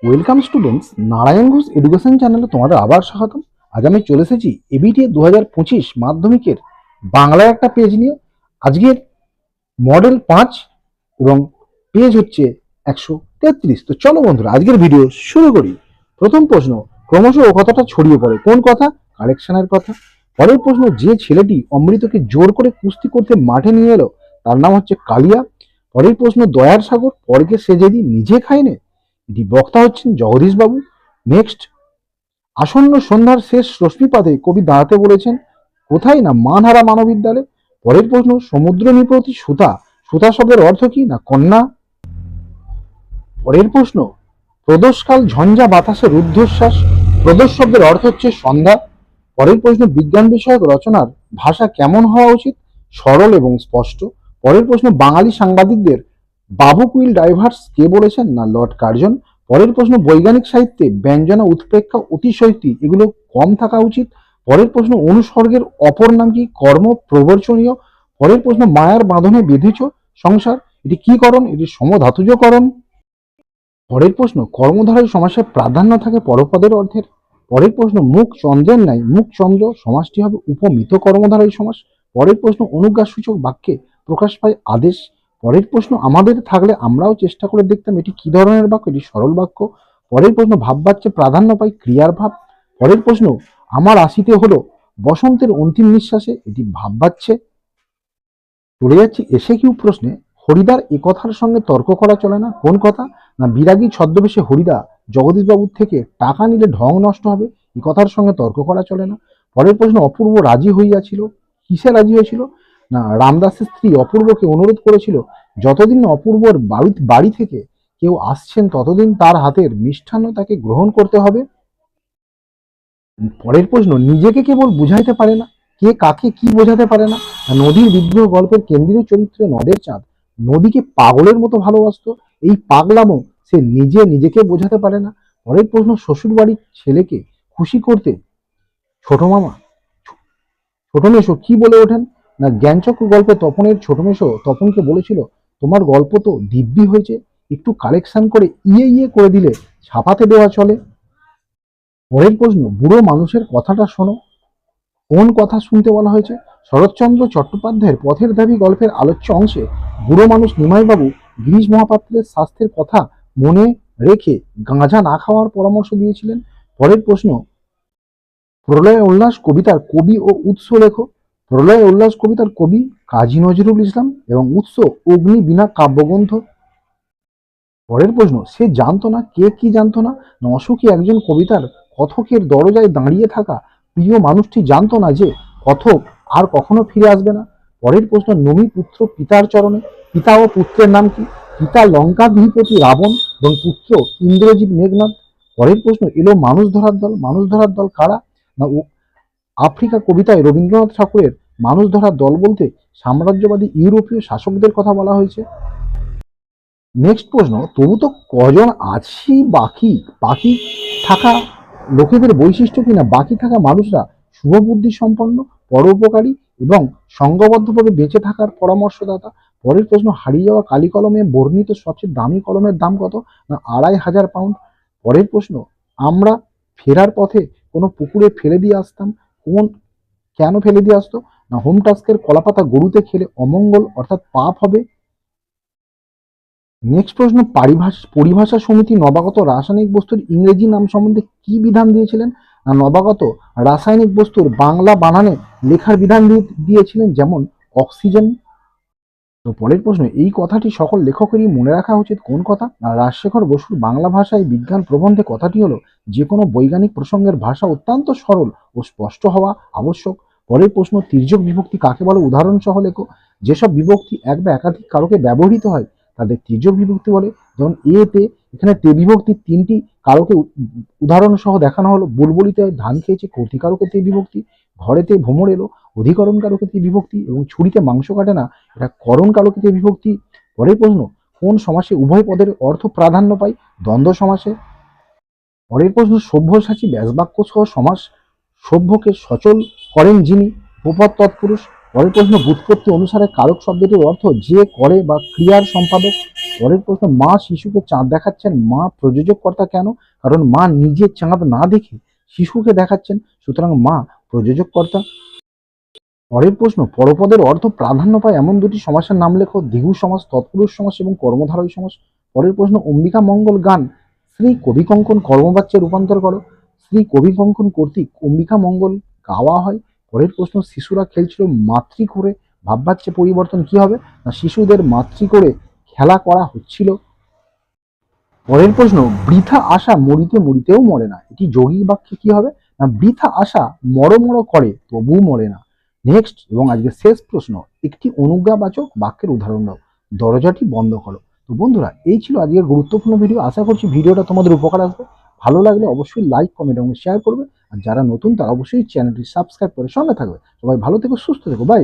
Welcome students, Narayan Ghosh education চ্যানেলে তোমাদের আবার স্বাগতম। আজ আমি চলে এসেছি এবিটি 2025 মাধ্যমিকের বাংলার একটা পেজ নিয়ে। আজকের মডেল 5 এবং পেজ হচ্ছে 133। তো চলো বন্ধুরা, আজকের ভিডিও শুরু করি। প্রথম প্রশ্ন, ক্রমশ ও কথাটা ছড়িয়ে পড়ে। কোন কথা? কালেকশনের কথা। পরের প্রশ্ন, যে ছেলেটি অমৃতকে জোর করে কুস্তি করতে মাঠে নিয়ে এলো তার নাম হচ্ছে কালিয়া। পরের প্রশ্ন, দয়ার সাগর পরকে সে যদি নিজে খায় না, এটি বক্তা হচ্ছেন জগদীশ বাবু। নেক্সট, আসন্ন সন্ধ্যার শেষ রশ্মিপাতে কবি দাঁড়াতে বলেছেন কোথায়? না মানহারা মানবিদ্যালয়ে। পরের প্রশ্ন, সমুদ্র নিপতি সুতা, সুতা শব্দের অর্থ কি? না কন্যা। পরের প্রশ্ন, প্রদোষকাল ঝঞ্ঝা বাতাসে রুদ্ধশ্বাস, প্রদোষ শব্দের অর্থ হচ্ছে সন্ধ্যা। পরের প্রশ্ন, বিজ্ঞান বিষয়ক রচনার ভাষা কেমন হওয়া উচিত? সরল এবং স্পষ্ট। পরের প্রশ্ন, বাঙালি সাংবাদিকদের বাবু কুইল ডাইভার্স কে বলেছেন? না লর্ড কার্জন। পরের প্রশ্ন, বৈজ্ঞানিক সাহিত্যে ব্যঞ্জনা উৎপ্রেক্ষা অতিশয়োক্তি এগুলো কম থাকা উচিত। পরের প্রশ্ন, অনুস্বর্গের অপর নাম কি? কর্ম প্রবর্চনীয়। পরের প্রশ্ন, মায়ার বাঁধনে বেঁধেছ সংসার, এটি কি করণ? এটি সমধাতুজকরণ। পরের প্রশ্ন, কর্মধারয় সমাসের প্রাধান্য থাকে পরপদের অর্থের। পরের প্রশ্ন, মুখ চন্দ্রের ন্যায় মুখ চন্দ্র সমাসটি হবে উপমিত কর্মধারয় সমাস। পরের প্রশ্ন, অনুজ্ঞাসূচক বাক্যে প্রকাশ পায় আদেশ। পরের প্রশ্ন, আমাদের থাকলে আমরাও চেষ্টা করে দেখতাম, এটি কি ধরনের বাক্য? এটি সরল বাক্য। পরের প্রশ্ন, ভাববাচ্যে প্রাধান্য পায় ক্রিয়ার ভাব। পরের প্রশ্ন, আমার আসিতে হলো বসন্তের অন্তিম নিঃশ্বাসে, এটি ভাববাচ্যে। চলে যাচ্ছি এসে কিউ প্রশ্নে। হরিদার এ কথার সঙ্গে তর্ক করা চলে না। কোন কথা? না বিরাগী ছদ্মবেশে হরিদা জগদীশবাবুর থেকে টাকা নিলে ঢং নষ্ট হবে, এ কথার সঙ্গে তর্ক করা চলে না। পরের প্রশ্ন, অপূর্ব রাজি হইয়াছিল, কিসে রাজি হয়েছিল? না রামদাসের স্ত্রী অপূর্বকে অনুরোধ করেছিল যতদিন অপূর্বর বাড়ি থেকে কেউ আসছেন ততদিন তার হাতের মিষ্টান্ন তাকে গ্রহণ করতে হবে। পরের প্রশ্ন, নিজেকে কেবল বুঝাইতে পারে না, কে কাকে কি বোঝাতে পারে না? নদীর বিদ্রোহ গল্পের কেন্দ্রীয় চরিত্র নদের চাঁদ নদীকে পাগলের মতো ভালোবাসতো, এই পাগলামো সে নিজেকে বোঝাতে পারে না। পরের প্রশ্ন, শ্বশুর বাড়ির ছেলেকে খুশি করতে ছোট মামা ছোট মেশো কি বলে ওঠেন? না জ্ঞানচক্র গল্পে তপনের ছোট মেশো তপনকে বলেছিল তোমার গল্প তো দিব্যি হয়েছে, একটু কালেকশন করে ইয়ে করে দিলে ছাপাতে দেওয়া চলে। পরের প্রশ্ন, বুড়ো মানুষের কথাটা শোনো, কোন কথা শুনতে বলা হয়েছে? শরৎচন্দ্র চট্টোপাধ্যায়ের পথের দাবি গল্পের আলোচ্য অংশে বুড়ো মানুষ নিমাইবাবু গিরিশ মহাপাত্রের স্বাস্থ্যের কথা মনে রেখে গাঁজা না খাওয়ার পরামর্শ দিয়েছিলেন। পরের প্রশ্ন, প্রলয় উল্লাস কবিতার কবি ও উৎস লেখো। প্রলয় উল্লাস কবিতার কবি কাজী নজরুল ইসলাম এবং উৎস অগ্নি বীণা কাব্যগ্রন্থ। পরের প্রশ্ন, সে জানতো না, কে কি জানতো না? অসুখী একজন কবিতার কথকের দরজায় দাঁড়িয়ে থাকা প্রিয় মানুষটি জানতো না যে কথক আর কখনো ফিরে আসবে না। পরের প্রশ্ন, নমি পুত্র পিতার চরণে, পিতা ও পুত্রের নাম কি? পিতা লঙ্কাধিপতি রাবণ এবং পুত্র ইন্দ্রজিৎ মেঘনাথ। পরের প্রশ্ন, এলো মানুষ ধরার দল, মানুষ ধরার দল কারা? না আফ্রিকা কবিতায় রবীন্দ্রনাথ ঠাকুরের মানুষ ধরার দল বলতে সাম্রাজ্যবাদী ইউরোপীয় শাসকদের কথা বলা হয়েছে। নেক্সট প্রশ্ন, তবু তো কজন আছি বাকি, বাকি থাকা লোকেদের বৈশিষ্ট্য কিনা বাকি থাকা মানুষরা শুভবুদ্ধি সম্পন্ন, পরোপকারী এবং সংঘবদ্ধভাবে বেঁচে থাকার পরামর্শদাতা। পরের প্রশ্ন, হারিয়ে যাওয়া কালি কলমে বর্ণিত সবচেয়ে দামি কলমের দাম কত? না 2500 পাউন্ড। পরের প্রশ্ন, আমরা ফেরার পথে কোনো পুকুরে ফেলে দিয়ে আসতাম, কেন ফেলে দিয়ে আসতো? না হোম টাস্কের কলাপাতা গরুতে খেলে অমঙ্গল অর্থাৎ পাপ হবে। নেক্সট প্রশ্ন, পরিভাষা সমিতি নবাগত রাসায়নিক বস্তুর ইংরেজি নাম সম্বন্ধে কি বিধান দিয়েছিলেন? না নবাগত রাসায়নিক বস্তুর বাংলা বানানে লেখার বিধান দিয়েছিলেন, যেমন অক্সিজেন। তো পরের প্রশ্ন, এই কথাটি সকল লেখকেরই মনে রাখা উচিত। কোন কথা? না রাজশেখর বসুর বাংলা ভাষায় বিজ্ঞান প্রবন্ধে কথাটি হলো যে কোনো বৈজ্ঞানিক প্রসঙ্গের ভাষা অত্যন্ত সরল ও স্পষ্ট হওয়া আবশ্যক। পরের প্রশ্ন, তির্যক বিভক্তি কাকে বলে? উদাহরণ সহ লেখো। যেসব বিভক্তি এক বা একাধিক কারকে ব্যবহৃত হয় তাদের তির্যক বিভক্তি বলে। যেমন এতে এখানে তে বিভক্তি তিনটি কারকে উদাহরণ সহ দেখানো হলো। বুলবুলিতে ধান খেয়েছে কর্তিকারকে তে বিভক্তি, ঘরেতে ভ্রমর এলো অধিকরণ কারকে তে বিভক্তি এবং ছুরিতে মাংস কাটে না এটা করণ কারকে তে বিভক্তি। পরের প্রশ্ন, কোন সমাসে উভয় পদের অর্থ প্রাধান্য পায়? দ্বন্দ্ব সমাসে। পরের প্রশ্ন, সভ্যসাচী ব্যাসবাক্য সহ সমাস, সভ্যকে সচল করেন যিনি, উপপদ তৎপুরুষ। পরের প্রশ্ন, ব্যুৎপত্তি অনুসারে কারক শব্দটির অর্থ যে করে বা ক্রিয়ার সম্পাদক। পরের প্রশ্ন, মা শিশুকে চাঁদ দেখাচ্ছেন, মা প্রযোজক কর্তা কেন? কারণ মা নিজে চাঁদ না দেখে শিশুকে দেখাচ্ছেন, সুতরাং মা প্রযোজক কর্তা। পরের প্রশ্ন, পরপদের অর্থ প্রাধান্য পায় এমন দুটি সমাসের নাম লেখো। দ্বিগু সমাস, তৎপুরুষ সমাস এবং কর্মধারয় সমাস। পরের প্রশ্ন, অম্বিকা মঙ্গল গান শ্রী কবি কঙ্কন কর্মবাচ্যে রূপান্তর করো। শ্রী কবি কঙ্কন কর্তৃক অম্বিকা মঙ্গল গাওয়া হয়। পরের প্রশ্ন, শিশুরা খেলছিল মাতৃ করে, ভাববাচ্যে পরিবর্তন কি হবে? না শিশুদের মাতৃ করে খেলা করা হচ্ছিল। পরের প্রশ্ন, বৃথা আশা মরিতে মরিতেও মরে না, এটি যৌগিক বাক্যে কি হবে? না বৃথা আশা মরো মরো করে তবুও মরে না। নেক্সট এবং আজকে শেষ প্রশ্ন, একটি অনুজ্ঞাবাচক বাক্যের উদাহরণ দাও। দরজাটি বন্ধ করো। তো বন্ধুরা, এই ছিল আজকের গুরুত্বপূর্ণ ভিডিও। আশা করছি ভিডিওটা তোমাদের উপকার আসবে। ভালো লাগলে অবশ্যই লাইক, কমেন্ট এবং শেয়ার করবে। আর যারা নতুন তারা অবশ্যই চ্যানেলটি সাবস্ক্রাইব করে সঙ্গে থাকবে। সবাই ভালো থেকো, সুস্থ থেকো, বাই।